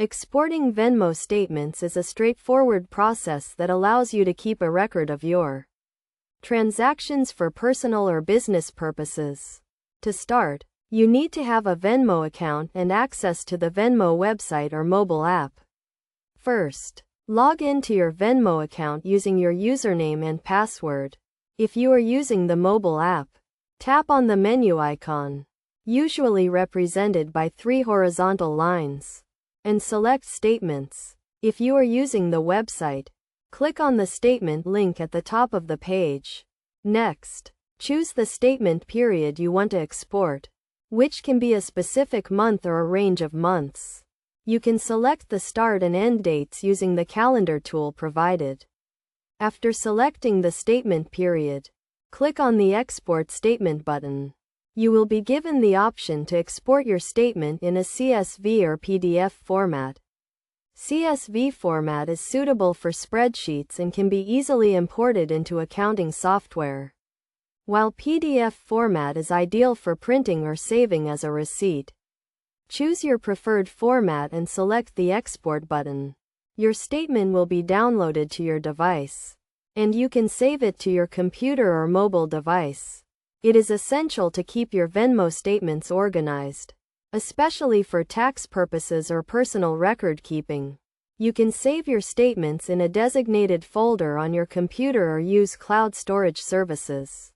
Exporting Venmo statements is a straightforward process that allows you to keep a record of your transactions for personal or business purposes. To start, you need to have a Venmo account and access to the Venmo website or mobile app. First, log into your Venmo account using your username and password. If you are using the mobile app, tap on the menu icon, usually represented by 3 horizontal lines, and select Statements. If you are using the website, click on the statement link at the top of the page. Next, choose the statement period you want to export, which can be a specific month or a range of months. You can select the start and end dates using the calendar tool provided. After selecting the statement period, click on the Export Statement button. You will be given the option to export your statement in a CSV or PDF format. CSV format is suitable for spreadsheets and can be easily imported into accounting software, while PDF format is ideal for printing or saving as a receipt. Choose your preferred format and select the Export button. Your statement will be downloaded to your device, and you can save it to your computer or mobile device. It is essential to keep your Venmo statements organized, especially for tax purposes or personal record keeping. You can save your statements in a designated folder on your computer or use cloud storage services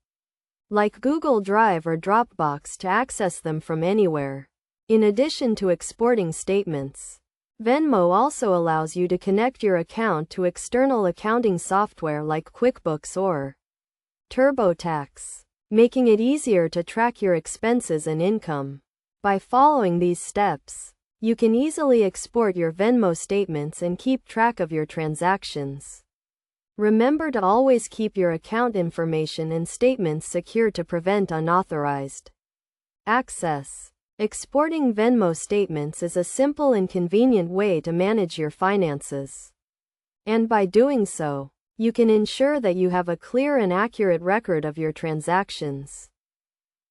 like Google Drive or Dropbox to access them from anywhere. In addition to exporting statements, Venmo also allows you to connect your account to external accounting software like QuickBooks or TurboTax, making it easier to track your expenses and income. By following these steps, you can easily export your Venmo statements and keep track of your transactions. Remember to always keep your account information and statements secure to prevent unauthorized access. Exporting Venmo statements is a simple and convenient way to manage your finances. And by doing so, you can ensure that you have a clear and accurate record of your transactions.